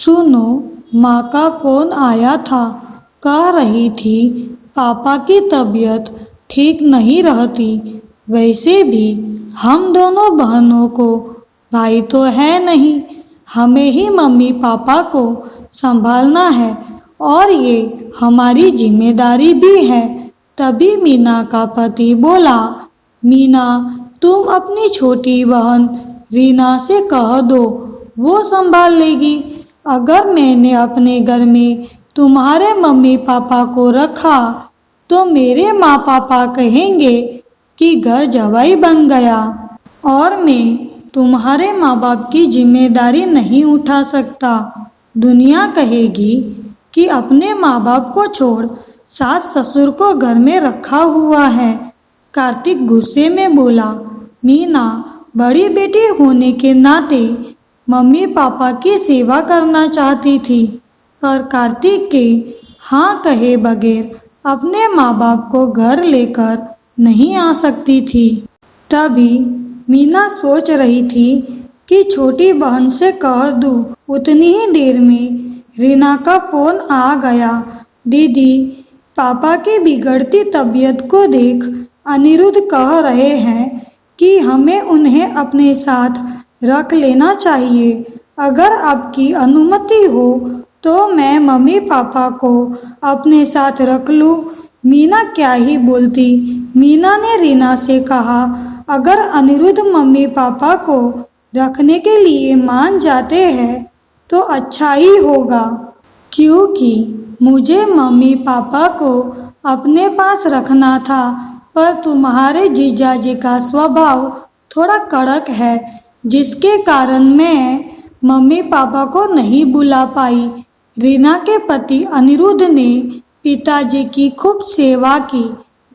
सुनो, माँ का फोन आया था। कह रही थी पापा की तबीयत ठीक नहीं रहती। वैसे भी हम दोनों बहनों को भाई तो है नहीं, हमें ही मम्मी पापा को संभालना है और ये हमारी जिम्मेदारी भी है। तभी मीना का पति बोला, मीना, तुम अपनी छोटी बहन रीना से कह दो, वो संभाल लेगी। अगर मैंने अपने घर में तुम्हारे मम्मी पापा को रखा तो मेरे माँ पापा कहेंगे कि घर जवाई बन गया और मैं तुम्हारे माँ बाप की जिम्मेदारी नहीं उठा सकता। दुनिया कहेगी कि अपने माँ बाप को छोड़ सास ससुर को घर में रखा हुआ है। कार्तिक गुस्से में बोला, मीना बड़ी बेटी होने के नाते मम्मी पापा की सेवा करना चाहती थी, पर कार्तिक के हाँ कहे बगैर अपने माँ बाप को घर लेकर नहीं आ सकती थी। तभी मीना सोच रही थी कि छोटी बहन से कह दूं। उतनी ही देर में रीना का फोन आ गया। दीदी, पापा की बिगड़ती तबीयत को देख अनिरुद्ध कह रहे हैं कि हमें उन्हें अपने साथ रख लेना चाहिए। अगर आपकी अनुमति हो तो मैं मम्मी पापा को अपने साथ रख लूं। मीना क्या ही बोलती। मीना ने रीना से कहा, अगर अनिरुद्ध मम्मी पापा को रखने के लिए मान जाते हैं तो अच्छा ही होगा, क्योंकि मुझे मम्मी पापा को अपने पास रखना था, पर तुम्हारे जीजाजी का स्वभाव थोड़ा कड़क है, जिसके कारण मैं मम्मी पापा को नहीं बुला पाई। रीना के पति अनिरुद्ध ने पिताजी की खूब सेवा की,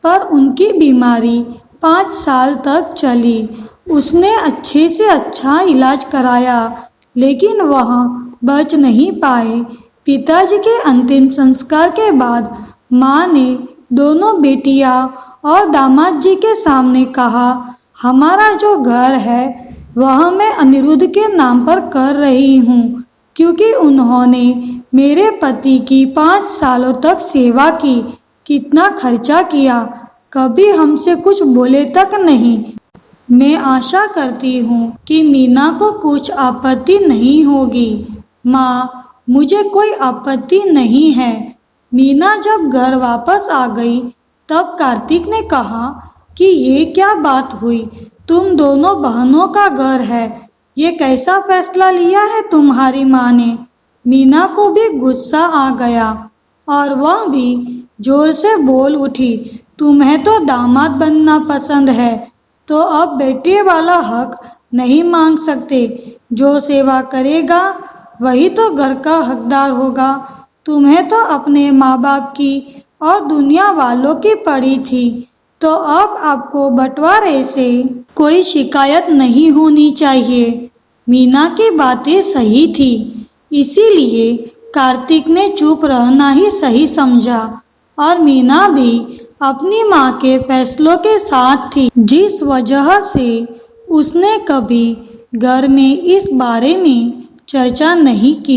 पर उनकी बीमारी 5 साल तक चली। उसने अच्छे से अच्छा इलाज कराया, लेकिन वह बच नहीं पाए। पिताजी के अंतिम संस्कार के बाद माँ ने दोनों बेटियां और दामाद जी के सामने कहा, हमारा जो घर है वह मैं अनिरुद्ध के नाम पर कर रही हूँ, क्योंकि उन्होंने मेरे पति की 5 सालों तक सेवा की। कितना खर्चा किया, कभी हमसे कुछ बोले तक नहीं। मैं आशा करती हूँ कि मीना को कुछ आपत्ति नहीं होगी। माँ, मुझे कोई आपत्ति नहीं है। मीना जब घर वापस आ गई तब कार्तिक ने कहा कि ये क्या बात हुई, तुम दोनों बहनों का घर है, ये कैसा फैसला लिया है तुम्हारी माँ ने। मीना को भी गुस्सा आ गया और वह भी जोर से बोल उठी, तुम्हें तो दामाद बनना पसंद है तो अब बेटे वाला हक नहीं मांग सकते। जो सेवा करेगा वही तो घर का हकदार होगा। तुम्हें तो अपने माँ बाप की और दुनिया वालों की पड़ी थी, तो अब आपको बंटवारे से कोई शिकायत नहीं होनी चाहिए। मीना की बातें सही थी, इसीलिए कार्तिक ने चुप रहना ही सही समझा और मीना भी अपनी माँ के फैसलों के साथ थी, जिस वजह से उसने कभी घर में इस बारे में चर्चा नहीं की।